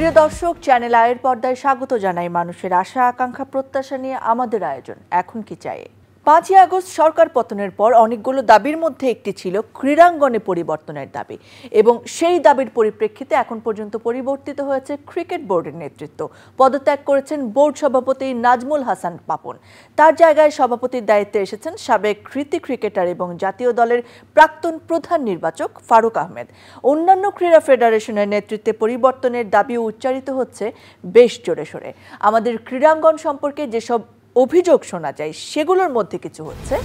প্রিয় দর্শক, চ্যানেল আয়ের পর্দায় স্বাগত জানাই। মানুষের আশা আকাঙ্ক্ষা প্রত্যাশা নিয়ে আমাদের আয়োজন এখন কি চাই। 5ই আগস্ট সরকার পতনের পর অনেকগুলো দাবির মধ্যে একটি ছিল ক্রীড়াঙ্গনে পরিবর্তনের দাবি, এবং সেই দাবির পরিপ্রেক্ষিতে এখন পর্যন্ত পরিবর্তিত হয়েছে ক্রিকেট বোর্ডের নেতৃত্ব। পদত্যাগ করেছেন বোর্ড সভাপতি নাজমুল হাসান পাপন। তার জায়গায় সভাপতির দায়িত্বে এসেছেন সাবেক কৃতি ক্রিকেটার এবং জাতীয় দলের প্রাক্তন প্রধান নির্বাচক ফারুক আহমেদ। অন্যান্য ক্রীড়া ফেডারেশনের নেতৃত্বে পরিবর্তনের দাবিও উচ্চারিত হচ্ছে বেশ জোরে সোরে। আমাদের ক্রীড়াঙ্গন সম্পর্কে যেসব অভিযোগ শোনা যায় সেগুলোর মধ্যে কিছু হচ্ছে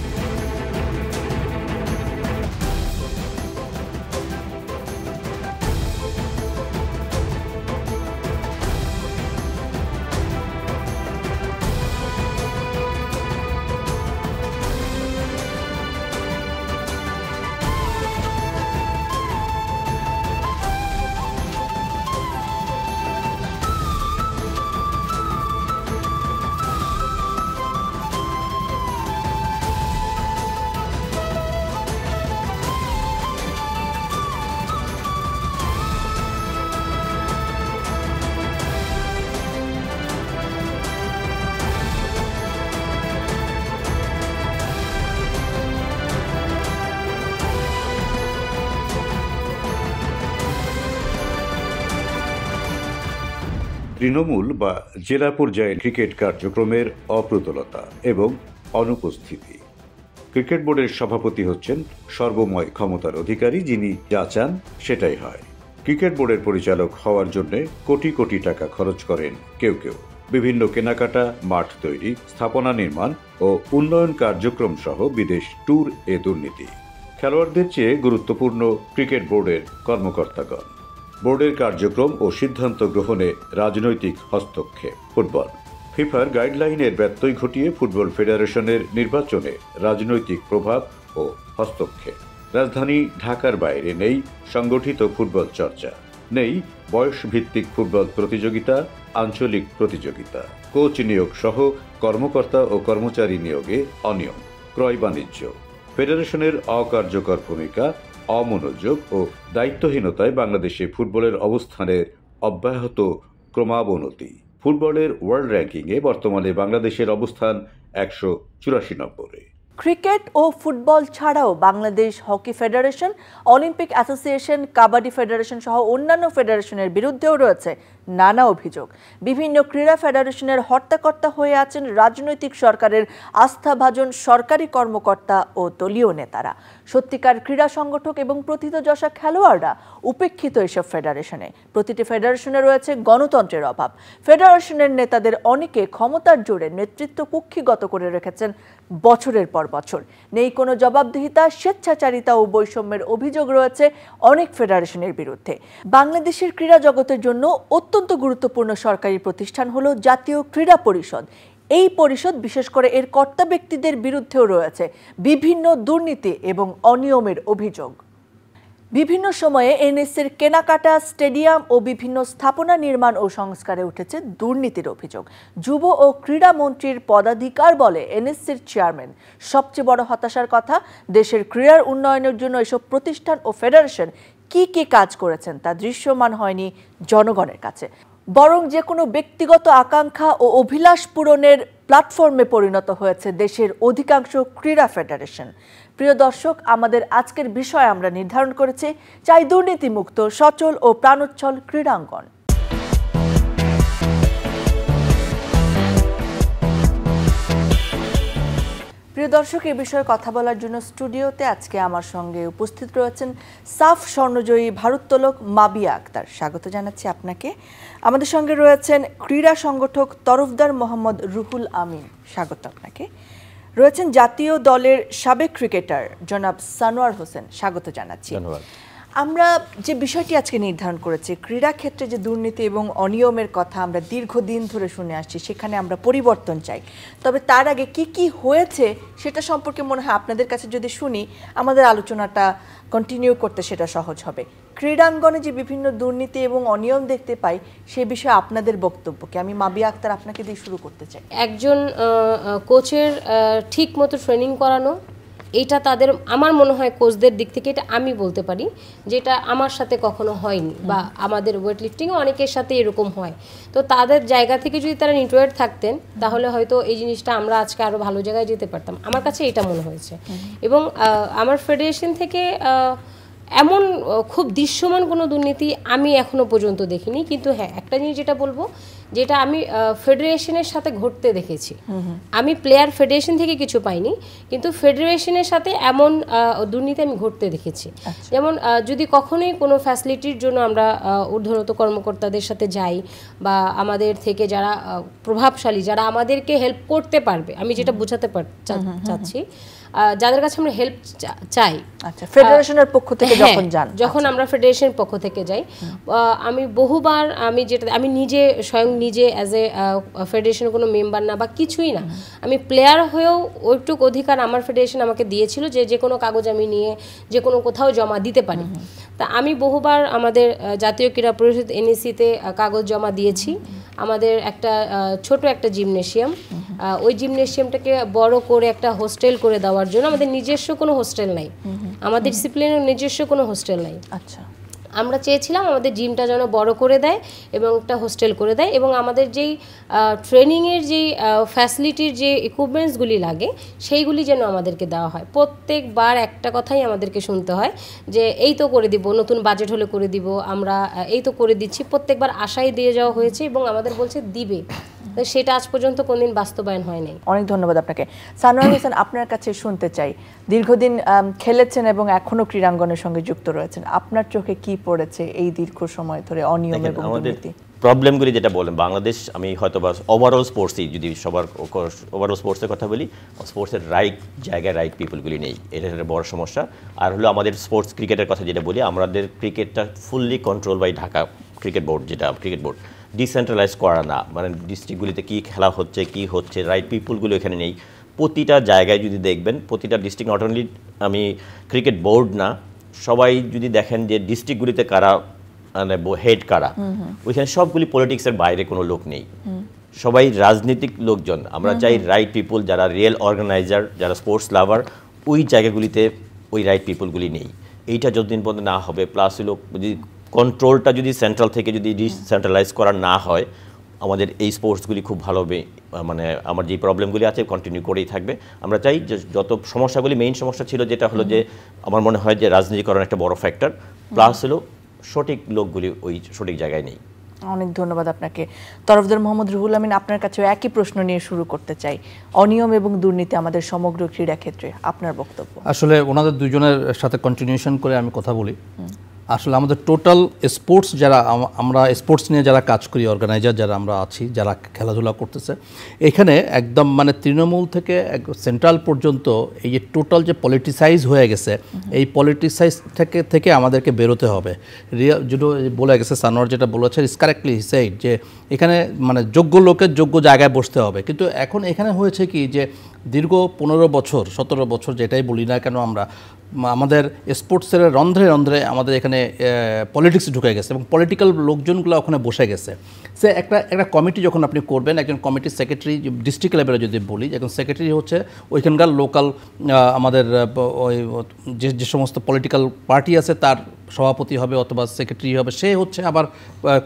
তৃণমূল বা জেলা পর্যায়ে ক্রিকেট কার্যক্রমের অপ্রতুলতা এবং অনুপস্থিতি। ক্রিকেট বোর্ডের সভাপতি হচ্ছেন সর্বময় ক্ষমতার অধিকারী, যিনি যা চান সেটাই হয়। ক্রিকেট বোর্ডের পরিচালক হওয়ার জন্য কোটি কোটি টাকা খরচ করেন কেউ কেউ। বিভিন্ন কেনাকাটা, মাঠ তৈরি, স্থাপনা নির্মাণ ও উন্নয়ন কার্যক্রম সহ বিদেশ ট্যুর এ দুর্নীতি। খেলোয়াড়দের চেয়ে গুরুত্বপূর্ণ ক্রিকেট বোর্ডের কর্মকর্তাগণ। বোর্ডের কার্যক্রম ও সিদ্ধান্ত গ্রহণে রাজনৈতিক হস্তক্ষেপ। ফুটবল ফিফার গাইডলাইনের ব্যত্যয় ঘটিয়ে ফুটবল ফেডারেশনের নির্বাচনে রাজনৈতিক প্রভাব ও হস্তক্ষেপ। রাজধানী ঢাকার বাইরে নেই সংগঠিত ফুটবল চর্চা, নেই বয়সভিত্তিক ফুটবল প্রতিযোগিতা, আঞ্চলিক প্রতিযোগিতা। কোচ নিয়োগ সহ কর্মকর্তা ও কর্মচারী নিয়োগে অনিয়ম, ক্রয় বাণিজ্য। ফেডারেশনের অকার্যকর ভূমিকা, অমনোযোগ ও দায়িত্বহীনতায় বাংলাদেশে ফুটবলের অবস্থানের অব্যাহত ক্রমাবনতি। ফুটবলের ওয়ার্ল্ড র্যাঙ্কিংয়ে বর্তমানে বাংলাদেশের অবস্থান 184 নম্বরে। ক্রিকেট ও ফুটবল ছাড়াও Bangladesh hockey federation, Olympic association, kabaddi federation সহ অন্যান্য ফেডারেশনের বিরুদ্ধেও রয়েছে নানা অভিযোগ। বিভিন্ন ক্রীড়া ফেডারেশনের হর্তাকর্তা হয়ে আছেন রাজনৈতিক সরকারের আস্থাভাজন সরকারি কর্মকর্তা ও দলীয় নেতারা। সত্যিকার ক্রীড়া সংগঠক এবং প্রথিতযশা খেলোয়াড়রা উপেক্ষিত এসব ফেডারেশনে। প্রতিটি ফেডারেশনে রয়েছে গণতন্ত্রের অভাব। ফেডারেশনের নেতাদের অনেকে ক্ষমতার জোরে নেতৃত্ব কুক্ষিগত করে রেখেছেন বছরের পর বছর। নেই কোনো জবাবদিহিতা, স্বেচ্ছাচারিতা ও বৈষম্যের অভিযোগ রয়েছে অনেক ফেডারেশনের বিরুদ্ধে। বাংলাদেশের ক্রীড়া জগতের জন্য অত্যন্ত গুরুত্বপূর্ণ সরকারি প্রতিষ্ঠান হলো জাতীয় ক্রীড়া পরিষদ। এই পরিষদ বিশেষ করে এর কর্তা ব্যক্তিদের বিরুদ্ধেও রয়েছে বিভিন্ন দুর্নীতি এবং অনিয়মের অভিযোগ। বিভিন্ন সময়ে এনএসসির কেনাকাটা, স্টেডিয়াম ও বিভিন্ন স্থাপনা নির্মাণ ও সংস্কারে উঠেছে দুর্নীতির অভিযোগ। যুব ও ক্রীড়া মন্ত্রীর পদাধিকার বলে এনএসসির চেয়ারম্যান। সবচেয়ে বড় হতাশার কথা, দেশের ক্রীড়ার উন্নয়নের জন্য এসব প্রতিষ্ঠান ও ফেডারেশন কি কি কাজ করেছেন তা দৃশ্যমান হয়নি জনগণের কাছে, বরং যে কোনো ব্যক্তিগত আকাঙ্ক্ষা ও অভিলাষ পূরণের প্ল্যাটফর্মে পরিণত হয়েছে দেশের অধিকাংশ ক্রীড়া ফেডারেশন। প্রিয় দর্শক, আমাদের আজকের বিষয় আমরা নির্ধারণ করেছি চাই দুর্নীতিমুক্ত, সচল ও প্রাণোচ্ছল ক্রীড়াঙ্গন। প্রিয় দর্শক, এই বিষয়ে কথা বলার জন্য স্টুডিওতে আজকে আমার সঙ্গে উপস্থিত রয়েছেন সাফ স্বর্ণজয়ী ভারোত্তোলক মাবিয়া আক্তার। স্বাগত জানাচ্ছি আপনাকে। আমাদের সঙ্গে রয়েছেন ক্রীড়া সংগঠক তরফদার মোহাম্মদ রুহুল আমিন। স্বাগত আপনাকে। রয়েছেন জাতীয় দলের সাবেক ক্রিকেটার জনাব সানোয়ার হোসেন। স্বাগত জানাচ্ছি। ধন্যবাদ। আমরা যে বিষয়টি আজকে নির্ধারণ করেছি, ক্রীড়া ক্ষেত্রে যে দুর্নীতি এবং অনিয়মের কথা আমরা দীর্ঘদিন ধরে শুনে আসছি, সেখানে আমরা পরিবর্তন চাই। তবে তার আগে কি কি হয়েছে সেটা সম্পর্কে মনে হয় আপনাদের কাছে যদি শুনি, আমাদের আলোচনাটা কন্টিনিউ করতে সেটা সহজ হবে। ক্রীড়াঙ্গনে যে বিভিন্ন দুর্নীতি এবং অনিয়ম দেখতে পাই, সে বিষয়ে আপনাদের বক্তব্য কি? আমি মাবিয়া আক্তার আপনাকে দিয়ে শুরু করতে চাই। একজন কোচের ঠিক মতো ট্রেনিং করানো এইটা তাদের আমার মনে হয় কোচদের দিক থেকে এটা আমি বলতে পারি যেটা আমার সাথে কখনো হয়নি বা আমাদের ওয়েট লিফটিংয়ে অনেকের সাথে এরকম হয়। তো তাদের জায়গা থেকে যদি তারা নিউট্রাল থাকতেন তাহলে হয়তো এই জিনিসটা আমরা আজকে আরও ভালো জায়গায় যেতে পারতাম, আমার কাছে এটা মনে হয়েছে। এবং আমার ফেডারেশন থেকে এমন খুব দৃশ্যমান কোনো দুর্নীতি আমি এখনো পর্যন্ত দেখিনি, কিন্তু হ্যাঁ একটা জিনিস যেটা বলবো যেটা আমি ফেডারেশনের সাথে ঘটতে দেখেছি, আমি প্লেয়ার ফেডারেশন থেকে কিছু পাইনি কিন্তু ফেডারেশনের সাথে এমন দুর্নীতি আমি ঘটতে দেখেছি। যেমন যদি কখনোই কোনো ফ্যাসিলিটির জন্য আমরা ঊর্ধ্বতন কর্মকর্তাদের সাথে যাই বা আমাদের থেকে যারা প্রভাবশালী যারা আমাদেরকে হেল্প করতে পারবে, আমি যেটা বোঝাতে চাচ্ছি যাদের কাছে আমরা হেল্প চাই, আচ্ছা ফেডারেশনের পক্ষ থেকে যখন আমরা ফেডারেশনের পক্ষ থেকে যাই, আমি বহুবার আমি নিজে স্বয়ং নিজে অ্যাজ এ ফেডারেশনের কোনো মেম্বার না বা কিছুই না, আমি প্লেয়ার হয়েও ওইটুকু অধিকার আমার ফেডারেশন আমাকে দিয়েছিল যে কোনো কাগজ আমি নিয়ে যে কোনো কোথাও জমা দিতে পারি। তা আমি বহুবার আমাদের জাতীয় ক্রীড়া পরিষদ NEC-তে কাগজ জমা দিয়েছি। আমাদের একটা ছোট একটা জিমনেশিয়াম, ওই জিমনেশিয়ামটাকে বড় করে একটা হোস্টেল করে দেওয়ার জন্য আমাদের নিজস্ব কোনো হোস্টেল নাই, আমাদের ডিসিপ্লিনের নিজস্ব কোনো হোস্টেল নাই। আচ্ছা আমরা চেয়েছিলাম আমাদের জিমটা যেন বড় করে দেয় এবং একটা হোস্টেল করে দেয় এবং আমাদের যেই ট্রেনিংয়ের যেই ফ্যাসিলিটির যে ইকুইপমেন্টসগুলি লাগে সেইগুলি যেন আমাদেরকে দেওয়া হয়। প্রত্যেকবার একটা কথাই আমাদেরকে শুনতে হয় যে এই তো করে দিব, নতুন বাজেট হলে করে দিব, আমরা এই তো করে দিচ্ছি, প্রত্যেকবার আশাই দিয়ে যাওয়া হয়েছে এবং আমাদের বলছে দিবে, সেটা আজ পর্যন্ত কোনদিন বাস্তবায়ন হয় নাই। অনেক ধন্যবাদ আপনাকে। সানোয়ার হোসেন, আপনার কাছে শুনতে চাই, দীর্ঘদিন খেলেছেন এবং এখনো ক্রীড়াঙ্গনের সঙ্গে যুক্ত রয়েছেন, আপনার চোখে কি পড়েছে এই দীর্ঘ সময় ধরে অনিয়ম এবং দুর্নীতি? প্রবলেমগুলি যেটা বলেন বাংলাদেশ, আমি হয়তো বা ওভারঅল স্পোর্টসই যদি সবার ওভারঅল স্পোর্টসের কথা বলি, স্পোর্টসের রাইট জায়গায় রাইট পিপলগুলি নেই, এটা একটা বড় সমস্যা। আর হলো আমাদের স্পোর্টস ক্রিকেটের কথা যেটা বলি, আমাদের ক্রিকেটটা fully control by Dhaka cricket board, যেটা ক্রিকেট বোর্ড ডিসেন্ট্রালাইজ করা না, মানে ডিস্ট্রিক্টগুলিতে কী খেলা হচ্ছে কী হচ্ছে রাইট পিপলগুলো এখানে নেই। প্রতিটা জায়গায় যদি দেখবেন, প্রতিটা ডিস্ট্রিক্ট, নট অনলি আমি ক্রিকেট বোর্ড না, সবাই যদি দেখেন যে ডিস্ট্রিক্টগুলিতে কারা মানে হেড কারা, ওইখানে সবগুলি পলিটিক্সের বাইরে কোনো লোক নেই, সবাই রাজনৈতিক লোকজন। আমরা চাই রাইট পিপল, যারা রিয়েল অর্গানাইজার, যারা স্পোর্টস লাভার, ওই জায়গাগুলিতে ওই রাইট পিপলগুলি নেই। এইটা যতদিন পর্যন্ত না হবে, প্লাস হলো যদি কন্ট্রোলটা যদি সেন্ট্রাল থেকে যদি ডিসেন্ট্রালাইজ করা না হয়, আমাদের এই স্পোর্টসগুলি খুব ভালোভাবে মানে আমার যে প্রবলেমগুলি আছে কন্টিনিউ করেই থাকবে। আমরা চাই যে যত সমস্যাগুলি, মেইন সমস্যা ছিল যেটা হলো যে আমার মনে হয় যে রাজনীতিকরণ একটা বড় ফ্যাক্টর, প্লাস হলো সঠিক লোকগুলি ওই সঠিক জায়গায় নেই। অনেক ধন্যবাদ আপনাকে। তরফদার মোহাম্মদ রুহুল আমিন, আপনার কাছে একই প্রশ্ন নিয়ে শুরু করতে চাই, অনিয়ম এবং দুর্নীতি আমাদের সমগ্র ক্রীড়া ক্ষেত্রে আপনার বক্তব্য। আসলে ওনাদের দুজনের সাথে কন্টিনিউশন করে আমি কথা বলি। আসলে আমাদের টোটাল স্পোর্টস যারা আমরা স্পোর্টস নিয়ে যারা কাজ করি, অর্গানাইজার যারা আমরা আছি, যারা খেলাধুলা করতেছে, এখানে একদম মানে তৃণমূল থেকে সেন্ট্রাল পর্যন্ত এই যে টোটাল যে পলিটিসাইজ হয়ে গেছে, এই পলিটিসাইজ থেকে আমাদেরকে বেরোতে হবে। যেটা বলে গেছে সানোয়ার যেটা বলেছে ইজ কারেক্টলি সেইড, যে এখানে মানে যোগ্য লোকের যোগ্য জায়গায় বসতে হবে। কিন্তু এখন এখানে হয়েছে কি যে দীর্ঘ 15 বছর 17 বছর যেটাই বলি না কেন, আমরা আমাদের স্পোর্টসের রন্ধ্রে রন্ধ্রে আমাদের এখানে পলিটিক্স ঢুকে গেছে এবং পলিটিক্যাল লোকজনগুলো ওখানে বসে গেছে। সে একটা কমিটি যখন আপনি করবেন, একজন কমিটির সেক্রেটারি ডিস্ট্রিক্ট লেভেলে যদি বলি, এখন সেক্রেটারি হচ্ছে ওইখানকার লোকাল আমাদের ওই যে সমস্ত পলিটিক্যাল পার্টি আছে তার সভাপতি হবে অথবা সেক্রেটারি হবে, সে হচ্ছে আবার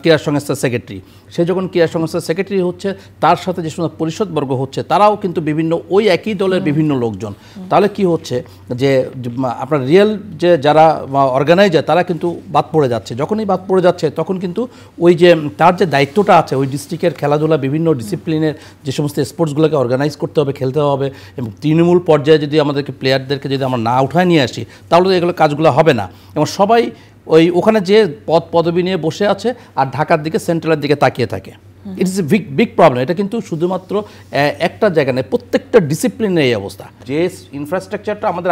ক্রীড়া সংস্থার সেক্রেটারি। সে যখন ক্রীড়া সংস্থার সেক্রেটারি হচ্ছে, তার সাথে যে সমস্ত পরিষদবর্গ হচ্ছে তারাও কিন্তু বিভিন্ন ওই একই দলের বিভিন্ন লোকজন। তাহলে কি হচ্ছে যে আপনার রিয়েল যে যারা অর্গানাইজার তারা কিন্তু বাদ পড়ে যাচ্ছে। যখনই বাদ পড়ে যাচ্ছে তখন কিন্তু ওই যে তার যে দায়িত্বটা আছে ওই ডিস্ট্রিক্টের খেলাধুলা বিভিন্ন ডিসিপ্লিনের যে সমস্ত স্পোর্টসগুলোকে অর্গানাইজ করতে হবে, খেলতে হবে, এবং তৃণমূল পর্যায়ে যদি আমাদেরকে প্লেয়ারদেরকে যদি আমরা না উঠায় নিয়ে আসি তাহলে তো এগুলো কাজগুলো হবে না। এবং সবাই ওখানে যে পদবি নিয়ে বসে আছে আর ঢাকার দিকে সেন্ট্রালের দিকে তাকিয়ে থাকে। ইট ইস এ বিগ প্রবলেম। এটা কিন্তু শুধুমাত্র একটা জায়গা নেই, প্রত্যেকটা ডিসিপ্লিনের এই অবস্থা। যে ইনফ্রাস্ট্রাকচারটা আমাদের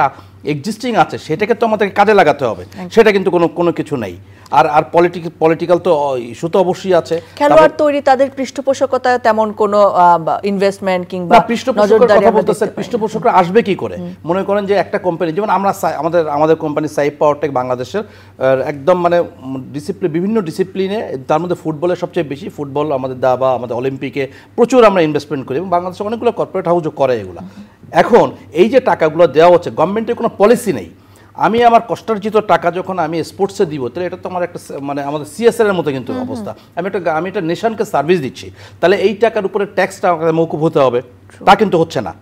এক্সিস্টিং আছে সেটাকে তো আমাদেরকে কাজে লাগাতে হবে, সেটা কিন্তু কোনো কিছু নেই। আর পলিটিক্যাল তো ইস্যু তো অবশ্যই আছে। খেলোয়াড় তৈরি, তাদের পৃষ্ঠপোষকতা তেমন কোনো ইনভেস্টমেন্ট কিংবা পৃষ্ঠপোষকরা আসবে কি করে? মনে করেন যে একটা কোম্পানি, যেমন আমরা আমাদের কোম্পানি সাইপ পাওয়ারটেক বাংলাদেশের একদম মানে বিভিন্ন ডিসিপ্লিনে, তার মধ্যে ফুটবলের সবচেয়ে বেশি, ফুটবল আমাদের দাবা, আমাদের অলিম্পিকে প্রচুর আমরা ইনভেস্টমেন্ট করি এবং বাংলাদেশে অনেকগুলো কর্পোরেট হাউসও করে এগুলো। এখন এই যে টাকাগুলো দেওয়া হচ্ছে, গভর্নমেন্টের কোনো পলিসি নেই। আমি আমার কষ্টার্জিত টাকা যখন আমি স্পোর্টসে দিব, তাহলে এটা তো আমার একটা মানে আমাদের সিএসআর এর মতো কিন্তু অবস্থা। আমি একটা নেশনকে সার্ভিস দিচ্ছি, তাহলে এই টাকার উপরে ট্যাক্সটা আমাকে মৌকুফ হতে হবে, তা কিন্তু হচ্ছে না।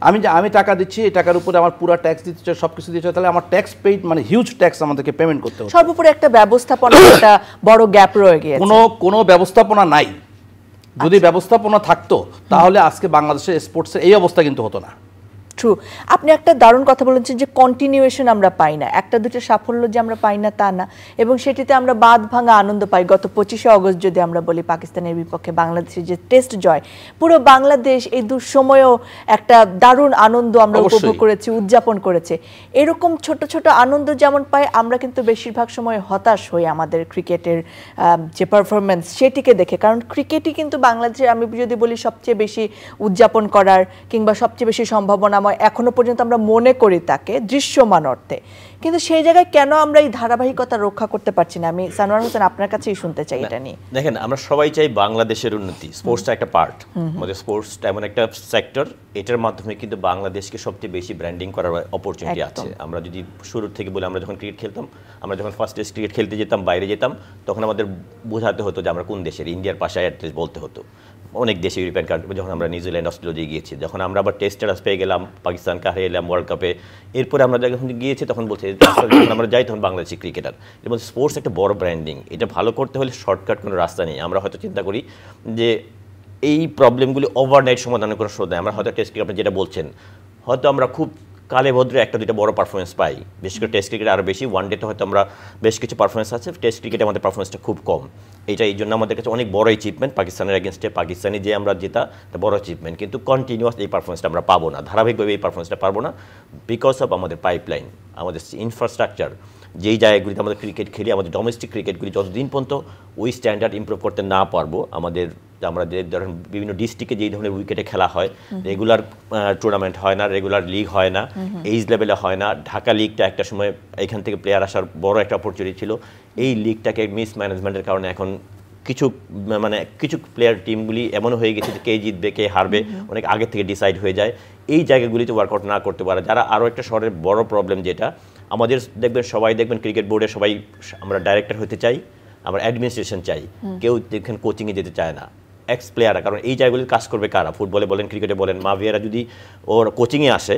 আমি টাকা দিচ্ছি, এই টাকার উপরে আমার পুরো ট্যাক্স দিতে চাই, সব কিছু দিতে চাই, তাহলে আমার ট্যাক্স পেইড মানে হিউজ ট্যাক্স আমাদেরকে পেমেন্ট করতে হবে। সর্বোপরি একটা ব্যবস্থাপনা একটা বড় গ্যাপ রয়ে গিয়েছে। কোনো ব্যবস্থাপনা নাই। যদি ব্যবস্থাপনা থাকতো তাহলে আজকে বাংলাদেশের স্পোর্টসের এই অবস্থা কিন্তু হতো না। ট্রু। আপনি একটা দারুণ কথা বলেছেন যে কন্টিনিউয়েশন আমরা পাই না, একটা দুটো সাফল্য যে আমরা পাই না তা না, এবং সেটিতে আমরা বাদ ভাঙা আনন্দ পাই। গত 25শে অগস্ট যদি আমরা বলি পাকিস্তানের বিপক্ষে বাংলাদেশের যে টেস্ট জয়, পুরো বাংলাদেশ এই দুঃসময়েও একটা দারুণ আনন্দ আমরা উপভোগ করেছি, উদযাপন করেছে। এরকম ছোট ছোট আনন্দ যেমন পাই, আমরা কিন্তু বেশিরভাগ সময় হতাশ হই আমাদের ক্রিকেটের যে পারফরমেন্স সেটিকে দেখে। কারণ ক্রিকেটই কিন্তু বাংলাদেশের, আমি যদি বলি, সবচেয়ে বেশি উদযাপন করার কিংবা সবচেয়ে বেশি সম্ভাবনা এখনো পর্যন্ত আমরা মনে করি তাকে দৃশ্যমান অর্থে। কিন্তু সেই জায়গায় কেন আমরা এই ধারাবাহিকতা রক্ষা করতে পারছি না? আমি সানোয়ার হোসেন আপনার কাছেই শুনতে চাই এটা নিয়ে। দেখেন, আমরা সবাই চাই বাংলাদেশের উন্নতি। স্পোর্টসটা একটা পার্ট, আমাদের স্পোর্টসটা এমন একটা সেক্টর, এটার মাধ্যমে কিন্তু বাংলাদেশকে সবচেয়ে বেশি ব্র্যান্ডিং করার অপরচুনিটি আছে। আমরা যদি শুরু থেকে বলি, আমরা যখন ক্রিকেট খেলতাম, আমরা যখন ফার্স্ট টেস্ট ক্রিকেট খেলতে যেতাম, বাইরে যেতাম, তখন আমাদের বোঝাতে হতো যে আমরা কোন দেশের, ইন্ডিয়ার পাশে অ্যাটলিস্ট বলতে হতো। অনেক দেশে ইউরোপিয়ান কান্ট্রি, যখন আমরা নিউজিল্যান্ড, অস্ট্রেলিয়া গিয়েছি, যখন আমরা আবার টেস্ট স্ট্যাটাস পেয়ে গেলাম, পাকিস্তানকে হারিয়ে এলাম ওয়ার্ল্ড কাপে, এরপরে আমরা যখন গিয়েছি তখন বলছি, যখন আমরা যাই তখন বাংলাদেশি ক্রিকেটার। এবং স্পোর্টস একটা বড় ব্র্যান্ডিং, এটা ভালো করতে হলে শর্টকাট কোনো রাস্তা নেই। আমরা হয়তো চিন্তা করি যে এই প্রবলেমগুলি ওভারনাইট সমাধানের কোনো শোধ নেই। আমরা হয়তো টেস্ট ক্রিকেট, আপনি যেটা বলছেন, হয়তো আমরা খুব কালে ভদ্রে একটা দুইটা বড় পারফরমেন্স পাই, বিশেষ করে টেস্ট ক্রিকেটে আরও বেশি। ওয়ান ডেতে হয়তো আমরা বেশ কিছু পারফরমেন্স আছে, টেস্ট ক্রিকেটে আমাদের পারফরমেন্সটা খুব কম। এই জন্য আমাদের কাছে অনেক বড় অ্যাচিভমেন্ট, পাকিস্তানের এগেনস্টে পাকিস্তানি যে আমরা জেতা, এটা বড় অ্যাচিভমেন্ট। কিন্তু কন্টিনিউয়াস এই পারফরমেন্সটা আমরা পাবো না, ধারাবাহিকভাবে এই পারফরমেন্সটা পারবো না, বিকজ অফ আমাদের পাইপলাইন, আমাদের ইনফ্রাস্ট্রাকচার, যেই জায়গাগুলিতে আমাদের ক্রিকেট খেলি, আমাদের ডোমেস্টিক ক্রিকেটগুলি যতদিন পর্যন্ত ওই স্ট্যান্ডার্ড ইমপ্রুভ করতে না পারবো, আমরা যে ধরেন বিভিন্ন ডিস্ট্রিক্টে যেই ধরনের উইকেটে খেলা হয়, রেগুলার টুর্নামেন্ট হয় না, রেগুলার লিগ হয় না, এইজ লেভেলে হয় না। ঢাকা লিগটা একটা সময় এখান থেকে প্লেয়ার আসার বড় একটা অপরচুনিটি ছিল, এই লিগটাকে মিসম্যানেজমেন্টের কারণে এখন কিছু প্লেয়ার টিমগুলি এমন হয়ে গেছে যে কে জিতবে কে হারবে অনেক আগে থেকে ডিসাইড হয়ে যায়। এই জায়গাগুলিতে ওয়ার্কআউট না করতে পারে যারা। আরও একটা শহরের বড় প্রবলেম যেটা আমাদের, সবাই দেখবেন ক্রিকেট বোর্ডে সবাই আমরা ডাইরেক্টর হতে চাই, আমরা অ্যাডমিনিস্ট্রেশন চাই, কেউ দেখেন কোচিংয়ে যেতে চায় না, এক্স প্লেয়াররা। কারণ এই জায়গাগুলির কাজ করবে কারা? ফুটবলে বলেন, ক্রিকেটে বলেন, মাভিয়ারা যদি ওর কোচিংয়ে আসে,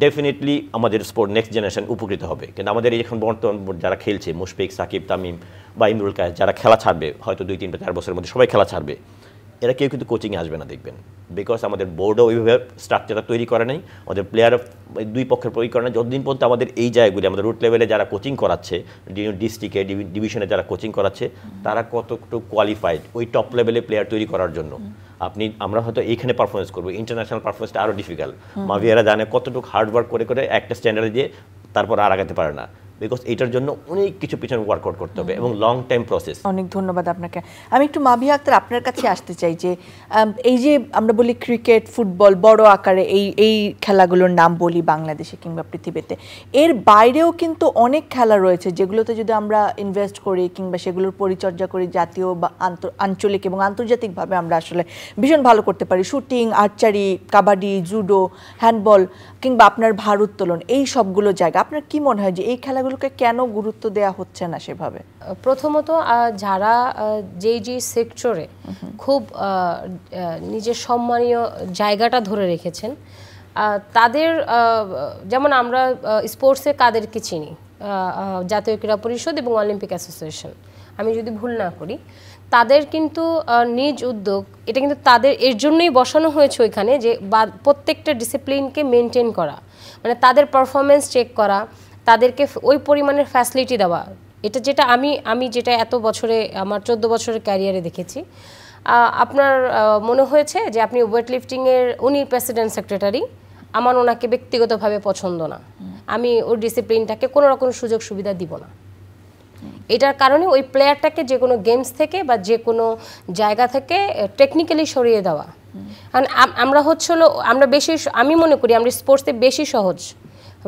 ডেফিনেটলি আমাদের স্পোর্ট নেক্সট জেনারেশন উপকৃত হবে। কিন্তু আমাদের এই এখন বর্তমান যারা খেলছে, মুশফিক, সাকিব, তামিম বা ইমরুল কায়েস, যারা খেলা ছাড়বে হয়তো 2, 3 বা 4 বছরের মধ্যে সবাই খেলা ছাড়বে, এরা কেউ কিন্তু কোচিংয়ে আসবে না দেখবেন, বিকজ আমাদের বোর্ডও ওইভাবে স্ট্রাকচারটা তৈরি করে নাই, আমাদের প্লেয়ার দুই পক্ষের তৈরি করে নাই। যতদিন পর্যন্ত আমাদের এই জায়গাগুলি, আমাদের রুট লেভেলে যারা কোচিং করাচ্ছে, ডিস্ট্রিক্টে ডিভিশনে যারা কোচিং করাচ্ছে, তারা কতটুকু কোয়ালিফাইড ওই টপ লেভেলে প্লেয়ার তৈরি করার জন্য। আমরা হয়তো এইখানে পারফরমেন্স করবো, ইন্টারন্যাশনাল পারফরমেন্সটা আরও ডিফিকাল্ট। মাভিয়ারা জানে কতটুকু হার্ডওয়ার্ক করে একটা স্ট্যান্ডার্ডে দিয়ে তারপর আর আগাতে পারে না, বিকজ এটার জন্য অনেক কিছু পিছনে ওয়ার্কআউট করতে হবে এবং লং টাইম প্রসেস। অনেক ধন্যবাদ আপনাকে। আমি একটু মাবিয়া আক্তার আপনার কাছে আসতে চাই যে এই যে আমরা বলি ক্রিকেট, ফুটবল বড় আকারে এই খেলাগুলোর নাম বলি বাংলাদেশে কিংবা পৃথিবীতে, এর বাইরেও কিন্তু অনেক খেলা রয়েছে যেগুলোতে যদি আমরা ইনভেস্ট করি কিংবা সেগুলোর পরিচর্যা করি, জাতীয় বা আঞ্চলিক এবং আন্তর্জাতিকভাবে আমরা আসলে ভীষণ ভালো করতে পারি। Shooting, archery, kabaddi, judo, handball কিংবা আপনার ভারোত্তোলন, এই সবগুলো জায়গা আপনার কি মনে হয় যে এই খেলাগুলোকে কেন গুরুত্ব দেওয়া হচ্ছে না সেভাবে? প্রথমত যারা যে সেক্টরে খুব নিজের সম্মানীয় জায়গাটা ধরে রেখেছেন, তাদের, যেমন আমরা স্পোর্টসে কাদেরকে চিনি, জাতীয় ক্রীড়া পরিষদ এবং অলিম্পিক অ্যাসোসিয়েশন, আমি যদি ভুল না করি, তাদের কিন্তু নিজ উদ্যোগ, এটা কিন্তু তাদের এর জন্যই বসানো হয়েছে ওইখানে, যে প্রত্যেকটা ডিসিপ্লিনকে মেনটেন করা, মানে তাদের পারফরমেন্স চেক করা, তাদেরকে ওই পরিমাণের ফ্যাসিলিটি দেওয়া। এটা যেটা আমি যেটা এত বছরে, আমার 14 বছরের ক্যারিয়ারে দেখেছি। আপনার মনে হয়েছে যে আপনি ওয়েট লিফটিংয়ের, উনি প্রেসিডেন্ট সেক্রেটারি, আমার ওনাকে ব্যক্তিগতভাবে পছন্দ না, আমি ওর ডিসিপ্লিনটাকে কোনো রকম সুযোগ সুবিধা দিব না। এটার কারণে ওই প্লেয়ারটাকে যে কোনো গেমস থেকে বা যে কোনো জায়গা থেকে টেকনিক্যালি সরিয়ে দেওয়া। কারণ আমরা আমি মনে করি আমরা স্পোর্টসে বেশি সহজ,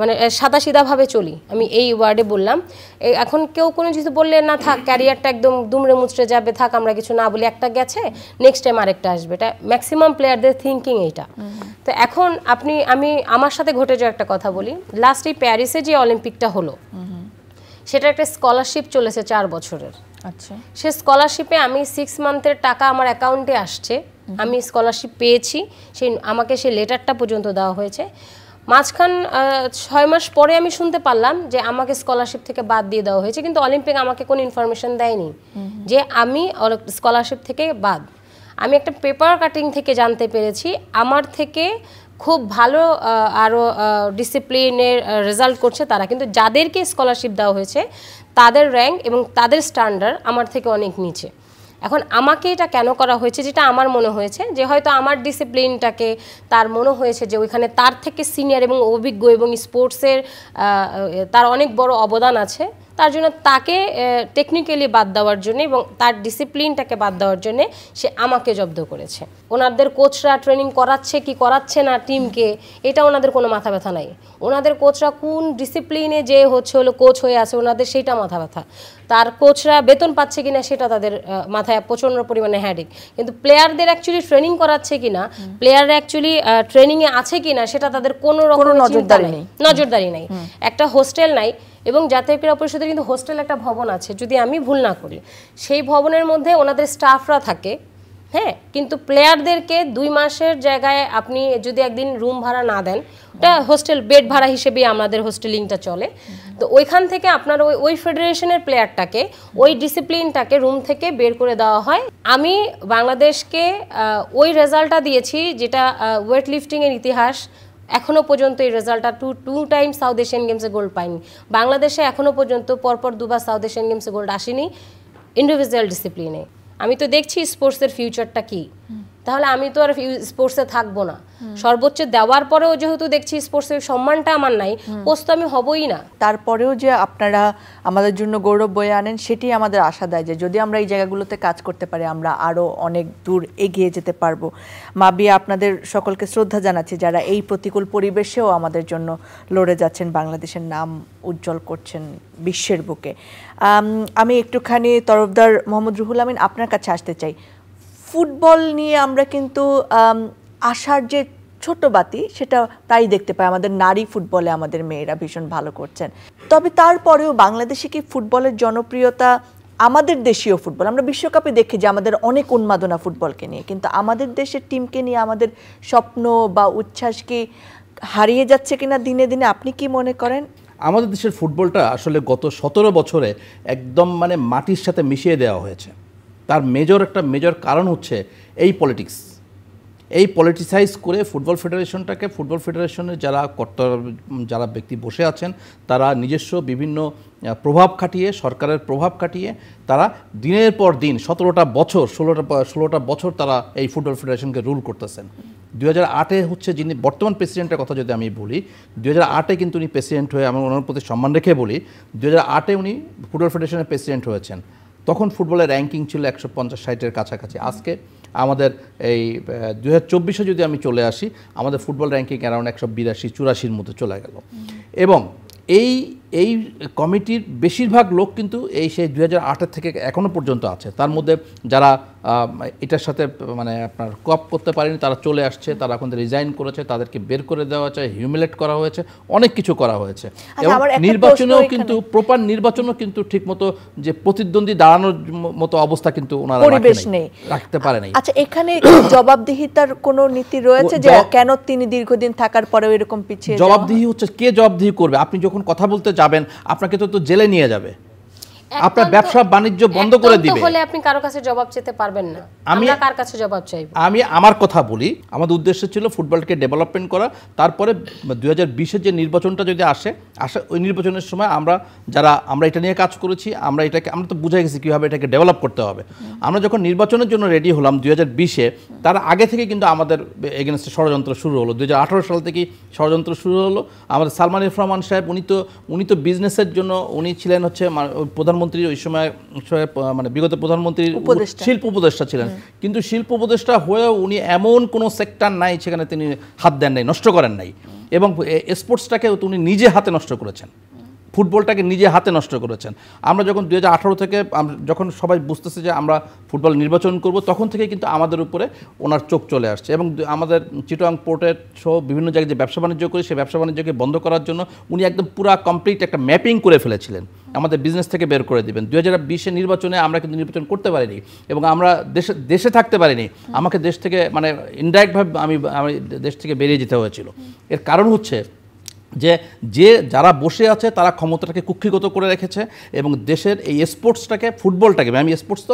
মানে সাদাসিধাভাবে চলি। আমি এই ওয়ার্ডে বললাম, এখন কেউ কোনো কিছু বললে না, থাক ক্যারিয়ারটা একদম দুমড়ে মুচড়ে যাবে, থাক আমরা কিছু না বলি, একটা গেছে, নেক্সট টাইম আরেকটা আসবে। এটা ম্যাক্সিমাম প্লেয়ারদের থিঙ্কিং এইটা। তো এখন আমি আমার সাথে ঘটে যাওয়া একটা কথা বলি, লাস্ট এই প্যারিসে যে অলিম্পিকটা হলো সেটা একটা স্কলারশিপ চলেছে 4 বছরের। আচ্ছা, সে স্কলারশিপে আমি 6 মান্থের টাকা আমার অ্যাকাউন্টে আসছে, আমি স্কলারশিপ পেয়েছি, আমাকে সেই লেটারটা পর্যন্ত দেওয়া হয়েছে। মাঝখান 6 মাস পরে আমি শুনতে পারলাম যে আমাকে স্কলারশিপ থেকে বাদ দিয়ে দেওয়া হয়েছে, কিন্তু অলিম্পিক আমাকে কোনো ইনফরমেশন দেয়নি যে আমি স্কলারশিপ থেকে বাদ। আমি একটা পেপার কাটিং থেকে জানতে পেরেছি আমার থেকে খুব ভালো আরও ডিসিপ্লিনের রেজাল্ট করছে তারা, কিন্তু যাদেরকে স্কলারশিপ দেওয়া হয়েছে তাদের র্যাঙ্ক এবং তাদের স্ট্যান্ডার্ড আমার থেকে অনেক নিচে। এখন আমাকে এটা কেন করা হয়েছে, যেটা আমার মনে হয়েছে যে হয়তো আমার ডিসিপ্লিনটাকে তার মনে হয়েছে যে ওইখানে তার থেকে সিনিয়র এবং অভিজ্ঞ এবং স্পোর্টসের তার অনেক বড় অবদান আছে, তার জন্য তাকে টেকনিক্যালি বাদ দেওয়ার জন্য এবং তার ডিসিপ্লিনটাকে বাদ দেওয়ার জন্য সে আমাকে জব্দ করেছে। ওনাদের কোচরা ট্রেনিং করাচ্ছে কি করাচ্ছে না টিমকে, এটা ওনাদের কোনো মাথা ব্যথা নাই। ওনাদের কোচরা কোন ডিসিপ্লিনে যে হলো কোচ হয়ে আছে ওনাদের সেইটা মাথা ব্যথা। তার কোচরা বেতন পাচ্ছে কিনা সেটা তাদের মাথায় প্রচণ্ড পরিমাণে হ্যাডেক। কিন্তু প্লেয়ারদের অ্যাকচুয়ালি ট্রেনিং করাচ্ছে কিনা, প্লেয়াররা অ্যাকচুয়ালি ট্রেনিংয়ে আছে কিনা সেটা তাদের কোনো রকম নজরদারি নেই। একটা হোস্টেল নাই, এবং জাতীয় ক্রীড়া পরিষদের কিন্তু হোস্টেল একটা ভবন আছে যদি আমি ভুল না করি, সেই ভবনের মধ্যে ওনাদের স্টাফরা থাকে, হ্যাঁ, কিন্তু প্লেয়ারদেরকে 2 মাসের জায়গায় আপনি যদি একদিন রুম ভাড়া না দেন, ওটা হোস্টেল বেড ভাড়া হিসেবে আমাদের হোস্টেলিংটা চলে, তো ওইখান থেকে আপনার ওই ফেডারেশনের প্লেয়ারটাকে ওই ডিসিপ্লিনটাকে রুম থেকে বের করে দেওয়া হয়। আমি বাংলাদেশকে ওই রেজাল্টটা দিয়েছি যেটা ওয়েট লিফটিংয়ের ইতিহাস এখনো পর্যন্ত এই রেজাল্টটা টু টাইম সাউথ এশিয়ান গেমসে গোল্ড পাইনি। বাংলাদেশে এখনো পর্যন্ত পরপর 2 বার সাউথ এশিয়ান গেমসে গোল্ড আসেনি ইন্ডিভিজুয়াল ডিসিপ্লিনে। আমি তো দেখছি স্পোর্টসের ফিউচারটা কি, তাহলে আমি তো আর স্পোর্টসে থাকবো না। সর্বোচ্চ দেওয়ার পরেও যেহেতু দেখছি স্পোর্টসের সম্মানটা আমার নাই, কোচ তো আমি হবই না। তারপরেও যে আপনারা আমাদের জন্য গৌরব বয়ে আনেন সেটি আমাদের আশা দেয় যে যদি আমরা এই জায়গাগুলোতে কাজ করতে পারি আমরা আরও অনেক দূর এগিয়ে যেতে পারবো। মাবিয়া, আপনাদের সকলকে শ্রদ্ধা জানাচ্ছি যারা এই প্রতিকূল পরিবেশেও আমাদের জন্য লড়ে যাচ্ছেন, বাংলাদেশের নাম উজ্জ্বল করছেন বিশ্বের বুকে। আমি একটুখানি তরফদার মোহাম্মদ রুহুল আমিন আপনার কাছে আসতে চাই। ফুটবল নিয়ে আমরা কিন্তু আশার যে ছোট বাতি সেটা প্রায় দেখতে পাই, আমাদের নারী ফুটবলে আমাদের মেয়েরা ভীষণ ভালো করছেন, তবে তারপরেও বাংলাদেশে কি ফুটবলের জনপ্রিয়তা, আমাদের দেশীয় ফুটবল আমরা বিশ্বকাপে দেখি যে আমাদের অনেক উন্মাদনা ফুটবলকে নিয়ে, কিন্তু আমাদের দেশের টিমকে নিয়ে আমাদের স্বপ্ন বা উচ্ছ্বাস কি হারিয়ে যাচ্ছে কিনা দিনে দিনে, আপনি কি মনে করেন? আমাদের দেশের ফুটবলটা আসলে গত 17 বছরে একদম মানে মাটির সাথে মিশিয়ে দেওয়া হয়েছে। তার মেজর কারণ হচ্ছে এই পলিটিক্স, এই পলিটিসাইজ করে ফুটবল ফেডারেশনের যারা ব্যক্তি বসে আছেন তারা নিজস্ব বিভিন্ন প্রভাব খাটিয়ে, সরকারের প্রভাব খাটিয়ে তারা দিনের পর দিন 16টা বছর তারা এই ফুটবল ফেডারেশনকে রুল করতেছেন। 2008-এ হচ্ছে যিনি বর্তমান প্রেসিডেন্টের কথা যদি আমি বলি, 2008-এ কিন্তু উনি প্রেসিডেন্ট হয়ে, আমি ওনার প্রতি সম্মান রেখে বলি, 2008-এ উনি ফুটবল ফেডারেশনের প্রেসিডেন্ট হয়েছেন। তখন ফুটবলের র্যাঙ্কিং ছিল 150-60-এর কাছাকাছি। আজকে আমাদের এই 2024-এ যদি আমি চলে আসি, আমাদের ফুটবল র্যাঙ্কিং অ্যারাউন্ড 182-84-র মধ্যে চলে গেল। এবং এই কমিটির বেশিরভাগ লোক কিন্তু সেই 2008 থেকে এখনও পর্যন্ত আছে। তার মধ্যে যারা এটার সাথে মানে আপনার কোঅপ করতে পারেনি তারা চলে আসছে, তারা এখন রিজাইন করেছে, তাদেরকে বের করে দেওয়া হয়েছে, হিউমিলেট করা হয়েছে, অনেক কিছু করা হয়েছে। এবং নির্বাচনেও কিন্তু প্রপার নির্বাচনও কিন্তু ঠিকমতো যে প্রতিদ্বন্দ্বী দাঁড়ানোর মতো অবস্থা কিন্তু ওনারা রাখতে পারে নাই। আচ্ছা, এখানে জবাবদিহিতার কোনো নীতি রয়েছে যে কেন তিনি দীর্ঘদিন থাকার পরেও এরকম পিছিয়ে? জবাবদিহি হচ্ছে, কে জবাবদিহি করবে? আপনি যখন কথা বলতে যাবেন আপনাকে তো জেলে নিয়ে যাবে, আপনার ব্যবসা বাণিজ্য বন্ধ করে দিবে। তাহলে আপনি কারো কাছে জবাব চেতে পারবেন না। আমরা কার কাছে জবাব চাইব? আমি আমার কথা বলি, আমাদের উদ্দেশ্য ছিল ফুটবলকে ডেভেলপমেন্ট করা। তারপরে 2020-এর যে নির্বাচনটা যদি আসে ওই নির্বাচনের সময় আমরা এটা নিয়ে কাজ করেছি, আমরা তো বুঝে গেছি কীভাবে এটাকে ডেভেলপ করতে হবে। আমরা যখন নির্বাচনের জন্য রেডি হলাম 2020-এ, তার আগে থেকে কিন্তু আমাদের এগেনস্টে ষড়যন্ত্র শুরু হলো। 2018 সাল থেকেই ষড়যন্ত্র শুরু হলো। আমাদের সালমান এফ রহমান সাহেব উনি তো বিজনেসের জন্য উনি ছিলেন হচ্ছে প্রধানমন্ত্রী, ওই সময় মানে বিগত প্রধানমন্ত্রীর শিল্প উপদেষ্টা ছিলেন, কিন্তু শিল্প উপদেষ্টা হয়েও উনি এমন কোনো সেক্টর নাই সেখানে তিনি হাত দেন নাই, নষ্ট করেন নাই। এবং স্পোর্টসটাকে উনি নিজে হাতে নষ্ট করেছেন। ফুটবলটাকে নিজে হাতে নষ্ট করেছেন। আমরা যখন 2018 থেকে যখন সবাই বুঝতেছে যে আমরা ফুটবল নির্বাচন করব, তখন থেকে কিন্তু আমাদের উপরে ওনার চোখ চলে আসছে এবং আমাদের চিটাগাং পোর্টের সহ বিভিন্ন জায়গায় যে ব্যবসা বাণিজ্য করি সেই ব্যবসা বাণিজ্যকে বন্ধ করার জন্য উনি একদম পুরা কমপ্লিট একটা ম্যাপিং করে ফেলেছিলেন, আমাদের বিজনেস থেকে বের করে দিবেন। 2020 নির্বাচনে আমরা কিন্তু নির্বাচন করতে পারিনি এবং আমরা দেশে থাকতে পারিনি। আমাকে দেশ থেকে মানে ইনডাইরেক্টভাবে আমি দেশ থেকে বেরিয়ে যেতে হয়েছিল। এর কারণ হচ্ছে যে যারা বসে আছে তারা ক্ষমতাটাকে কুক্ষিগত করে রেখেছে এবং দেশের এই স্পোর্টসটাকে, ফুটবলটাকে, আমি স্পোর্টস তো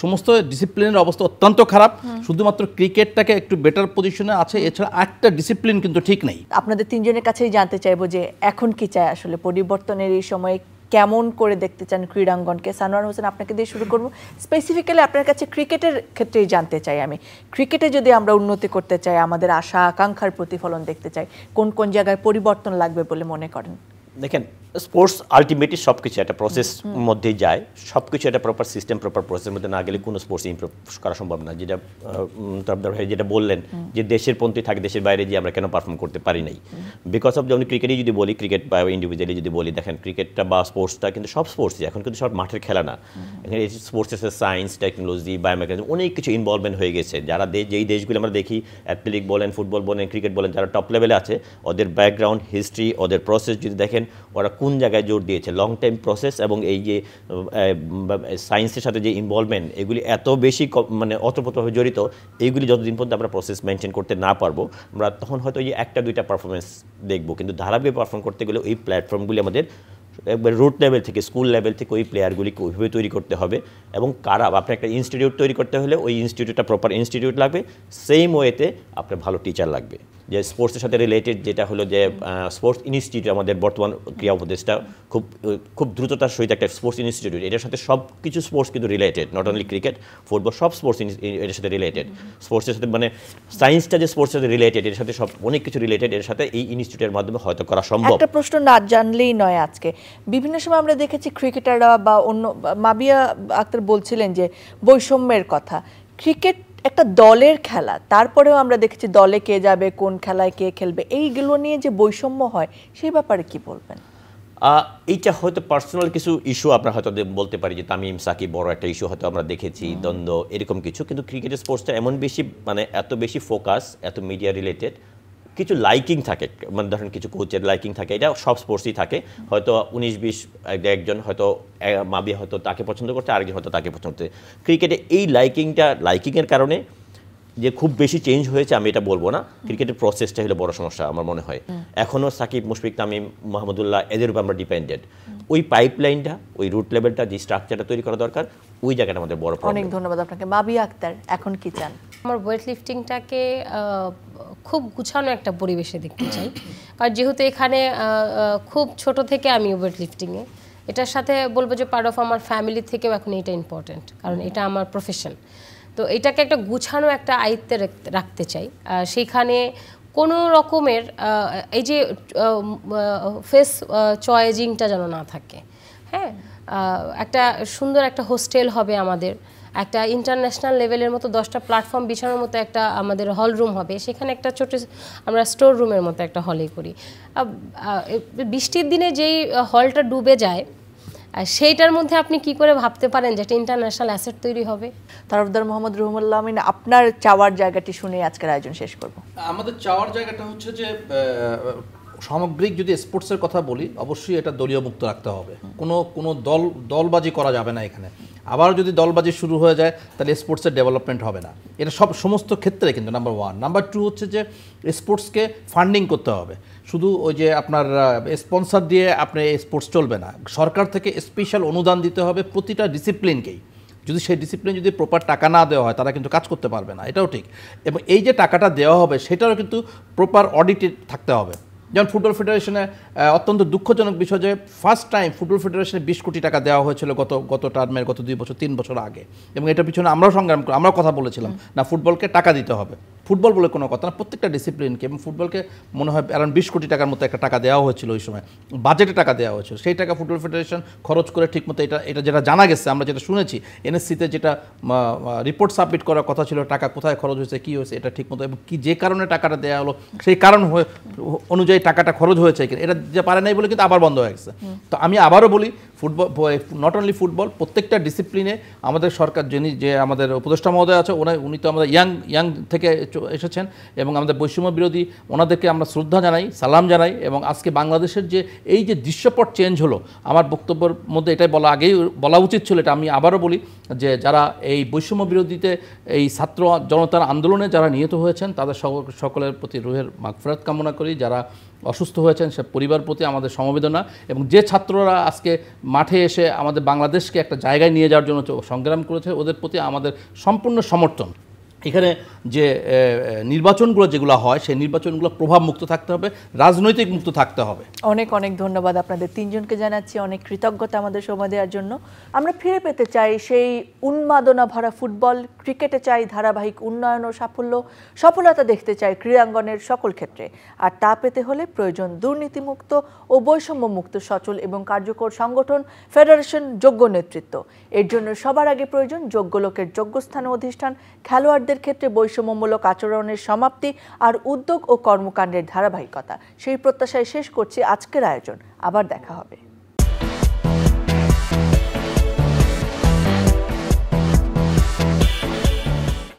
সমস্ত ডিসিপ্লিনের অবস্থা অত্যন্ত খারাপ, শুধুমাত্র ক্রিকেটটাকে একটু বেটার পজিশনে আছে, এছাড়া একটা ডিসিপ্লিন কিন্তু ঠিক নেই। আপনাদের তিনজনের কাছেই জানতে চাইবো যে এখন কি চাই আসলে পরিবর্তনের এই সময়ে, কেমন করে দেখতে চান ক্রীড়াঙ্গনকে? সানোয়ার হোসেন, আপনাকে দিয়ে শুরু করব। স্পেসিফিক্যালি আপনার কাছে ক্রিকেটের ক্ষেত্রেই জানতে চাই আমি, ক্রিকেটে যদি আমরা উন্নতি করতে চাই, আমাদের আশা আকাঙ্ক্ষার প্রতিফলন দেখতে চাই, কোন কোন জায়গায় পরিবর্তন লাগবে বলে মনে করেন? দেখেন, স্পোর্টস আলটিমেটলি সব কিছু একটা প্রসেস মধ্যেই যায়, সব কিছু একটা প্রপার সিস্টেম, প্রপার প্রসেসের মধ্যে না গেলে কোনো স্পোর্টস ইমপ্রুভ করা সম্ভব না। যেটা তাবদার ভাই যেটা বললেন যে দেশের পন্থী থাকে, দেশের বাইরে যে আমরা কেন পারফর্ম করতে পারি নাই, বিকজ অফ, যেমন ক্রিকেটই যদি বলি, ক্রিকেট বা ইন্ডিভিজুয়ালি যদি বলি, দেখেন ক্রিকেটটা বা স্পোর্টসটা কিন্তু সব স্পোর্টসই এখন কিন্তু সব মাঠের খেলা না। এখানে স্পোর্টসের সায়েন্স, টেকনোলজি, বায়োমেকানিজম অনেক কিছু ইনভলভমেন্ট হয়ে গেছে। যারা যেই দেশগুলো আমরা দেখি, অ্যাথলেটিক বলেন, ফুটবল বলেন, ক্রিকেট বলেন, যারা টপ লেভেলে আছে, ওদের ব্যাকগ্রাউন্ড, হিস্ট্রি, ওদের প্রসেস যদি দেখেন, ওরা কোন জায়গায় জোর দিয়েছে, লং টাইম প্রসেস এবং এই যে সায়েন্সের সাথে যে ইনভলভমেন্ট, এগুলি এত বেশি মানে অতপ্রতভাবে জড়িত, এইগুলি যতদিন পর্যন্ত আমরা প্রসেস মেনটেন করতে না পারবো, আমরা তখন হয়তো এই একটা দুইটা পারফরমেন্স দেখবো, কিন্তু ধারাবাহিক পারফর্ম করতে গেলে ওই প্ল্যাটফর্মগুলি আমাদের একবার রুট লেভেল থেকে, স্কুল লেভেল থেকে ওই প্লেয়ারগুলিকে ওইভাবে তৈরি করতে হবে। এবং কারা, আপনার একটা ইনস্টিটিউট তৈরি করতে হলে ওই ইনস্টিটিউটটা প্রপার ইনস্টিটিউট লাগবে, সেম ওয়েতে আপনার ভালো টিচার লাগবে। যে স্পোর্টসের সাথে রিলেটেড যেটা হলো যে স্পোর্টস ইনস্টিটিউট, আমাদের বর্তমান ক্রীড়া উপদেশটা খুব দ্রুততার সহিত একটা স্পোর্টস ইনস্টিটিউট, এটার সাথে সব কিছু স্পোর্টস কিন্তু related, not only cricket, football, সব স্পোর্টস এটার সাথে রিলেটেড। স্পোর্টসের সাথে মানে সায়েন্সটা যে স্পোর্টসের সাথে রিলেটেড, এর সাথে সব অনেক কিছু রিলেটেড, এর সাথে এই ইনস্টিটিউটের মাধ্যমে হয়তো করা সম্ভব। একটা প্রশ্ন না জানলেই নয়, আজকে বিভিন্ন সময় আমরা দেখেছি ক্রিকেটাররা বা অন্য, মাবিয়া আক্তার বলছিলেন যে বৈষম্যের কথা, ক্রিকেট একটা দলের খেলা, তারপরেও আমরা দেখেছি দলে কে যাবে, কোন খেলায় কে খেলবে, এইগুলো নিয়ে যে বৈষম্য হয় সেই ব্যাপারে কি বলবেন? এইটা হয়তো পার্সোনাল কিছু ইস্যু আমরা হয়তো বলতে পারি, যে তামিম সাকিব বড় একটা ইস্যু হয়তো আমরা দেখেছি, দ্বন্দ্ব, এরকম কিছু। কিন্তু ক্রিকেট স্পোর্টসটা এমন বেশি, মানে এত বেশি ফোকাস, এত মিডিয়া রিলেটেড, কিছু লাইকিং থাকে, মানে ধরেন কিছু কোচের লাইকিং থাকে, এটা সব স্পোর্টসই থাকে। হয়তো 19-20 একজন হয়তো মাবিয়া হয়তো তাকে পছন্দ করতে, আরেকজন হয়তো তাকে পছন্দ করতে। ক্রিকেটে এই লাইকিংয়ের কারণে যে খুব বেশি চেঞ্জ হয়েছে আমি এটা বলবো না। ক্রিকেটের প্রসেসটা হলো বড় সমস্যা আমার মনে হয়। এখনও সাকিব, মুশফিক, তামিম, মাহমুদুল্লাহ, এদের উপর আমরা ডিপেন্ডেড। ওই পাইপলাইনটা, ওই রুট লেভেলটা, যে স্ট্রাকচারটা তৈরি করা দরকার, ওই জায়গাটা আমাদের বড় প্রবলেম। অনেক ধন্যবাদ আপনাকে। মাবিয়া আক্তার, এখন কি চান? আমার ওয়েট লিফটিংটাকে খুব গুছানো একটা পরিবেশে দেখতে চাই, কারণ যেহেতু এখানে খুব ছোট থেকে আমি ওয়েট লিফটিংয়ে, এটার সাথে বলবো যে পার্ট অফ আমার ফ্যামিলি থেকেও এখন এটা ইম্পর্টেন্ট, কারণ এটা আমার প্রফেশন। তো এটাকে একটা গুছানো একটা আয়ত্তে রাখতে চাই। সেইখানে কোনো রকমের এই যে ফেস চয়েজিংটা যেন না থাকে। হ্যাঁ, একটা সুন্দর একটা হোস্টেল হবে আমাদের, একটা ইন্টারন্যাশনাল লেভেলের মতো 10টা প্ল্যাটফর্ম বিছানোর মতো একটা আমাদের হল রুম হবে, সেখানে একটা ছোট আমরা স্টোর রুমের মতো একটা হলেই করি। বৃষ্টির দিনে যেই হলটা ডুবে যায়, সেইটার মধ্যে আপনি কি করে ভাবতে পারেন যে একটা ইন্টারন্যাশনাল অ্যাসেট তৈরি হবে? তারফদার মোহাম্মদ রুহুল্লাহ আমিন, আপনার চাওয়ার জায়গাটি শুনে আজকের আয়োজন শেষ করব। আমাদের চাওয়ার জায়গাটা হচ্ছে যে সামগ্রিক যদি স্পোর্টসের কথা বলি, অবশ্যই এটা দলীয় মুক্ত রাখতে হবে। কোনো দলবাজি করা যাবে না এখানে। আবার যদি দলবাজি শুরু হয়ে যায় তাহলে স্পোর্টসের ডেভেলপমেন্ট হবে না। এটা সমস্ত ক্ষেত্রে কিন্তু নাম্বার 1। নাম্বার 2 হচ্ছে যে স্পোর্টসকে ফান্ডিং করতে হবে। শুধু ওই যে আপনার স্পন্সর দিয়ে আপনি স্পোর্টস চলবে না, সরকার থেকে স্পেশাল অনুদান দিতে হবে প্রতিটা ডিসিপ্লিনকেই। যদি সেই ডিসিপ্লিন যদি প্রপার টাকা না দেওয়া হয় তারা কিন্তু কাজ করতে পারবে না, এটাও ঠিক। এবং এই যে টাকাটা দেওয়া হবে সেটারও কিন্তু প্রপার অডিটেড থাকতে হবে। যেমন ফুটবল ফেডারেশনে অত্যন্ত দুঃখজনক বিষয় যে ফার্স্ট টাইম ফুটবল ফেডারেশনে 20 কোটি টাকা দেওয়া হয়েছিল গত টার্মের, গত 2 বছর 3 বছর আগে। এবং এটার পিছনে আমরাও সংগ্রাম করে আমরাও কথা বলেছিলাম, না ফুটবলকে টাকা দিতে হবে। ফুটবল বলে কোনো কথা না, প্রত্যেকটা ডিসিপ্লিনকে, এবং ফুটবলকে মনে হয় অ্যারাউন্ড 20 কোটি টাকার মতো একটা টাকা দেওয়া হয়েছিল ওই সময়, বাজেটে টাকা দেওয়া হয়েছিল। সেই টাকা ফুটবল ফেডারেশন খরচ করে ঠিকমতো এটা যেটা জানা গেছে, আমরা যেটা শুনেছি এনএসসিতে যেটা রিপোর্ট সাবমিট করার কথা ছিল, টাকা কোথায় খরচ হয়েছে, কী হয়েছে, এটা ঠিকমতো এবং কি যে কারণে টাকাটা দেওয়া হলো সেই কারণ অনুযায়ী টাকাটা খরচ হয়েছে, এটা যে পারে নাই বলে কিন্তু আবার বন্ধ হয়ে গেছে। তো আমি আবারও বলি, ফুটবল নট অনলি ফুটবল, প্রত্যেকটা ডিসিপ্লিনে আমাদের সরকার যে আমাদের উপদেষ্টা মহোদয় আছে, উনি তো আমাদের ইয়াং থেকে এসেছেন এবং আমাদের বৈষম্য বিরোধী, ওনাদেরকে আমরা শ্রদ্ধা জানাই, সালাম জানাই। এবং আজকে বাংলাদেশের যে এই যে দৃশ্যপট চেঞ্জ হলো, আমার বক্তব্যের মধ্যে এটাই আগেই বলা উচিত ছিল, এটা আমি আবারও বলি যে যারা এই বৈষম্য বিরোধীতে এই ছাত্র জনতার আন্দোলনে যারা নিহত হয়েছেন তাদের সকলের প্রতি রুহের মাগফিরাত কামনা করি। যারা অসুস্থ হয়েছেন সে পরিবার প্রতি আমাদের সমবেদনা, এবং যে ছাত্ররা আজকে মাঠে এসে আমাদের বাংলাদেশকে একটা জায়গায় নিয়ে যাওয়ার জন্য সংগ্রাম করেছে ওদের প্রতি আমাদের সম্পূর্ণ সমর্থন। এখানে যে নির্বাচনগুলো যেগুলো হয় সেই নির্বাচনগুলো প্রভাব মুক্ত থাকতে হবে, রাজনৈতিক মুক্ত থাকতে হবে। অনেক অনেক ধন্যবাদ আপনাদের তিনজনকে, জানাচ্ছি অনেক কৃতজ্ঞতা আমাদের সময় দেওয়ার জন্য। আমরা ফিরে পেতে চাই সেই উন্মাদনা ভরা ফুটবল, ক্রিকেটে চাই ধারাবাহিক উন্নয়ন ও সফলতা দেখতে চাই ক্রীড়াঙ্গনের সকল ক্ষেত্রে। আর তা পেতে হলে প্রয়োজন দুর্নীতিমুক্ত ও বৈষম্যমুক্ত সচল এবং কার্যকর সংগঠন, ফেডারেশন, যোগ্য নেতৃত্ব। এর জন্য সবার আগে প্রয়োজন যোগ্য লোকের যোগ্য স্থানে অধিষ্ঠান, খেলোয়াড়দের ক্ষেত্রে বৈষম্যমূলক আচরণের সমাপ্তি আর উদ্যোগ ও কর্মকাণ্ডের ধারাবাহিকতা। সেই প্রত্যাশায় শেষ করছি আজকের আয়োজন। আবার দেখা হবে।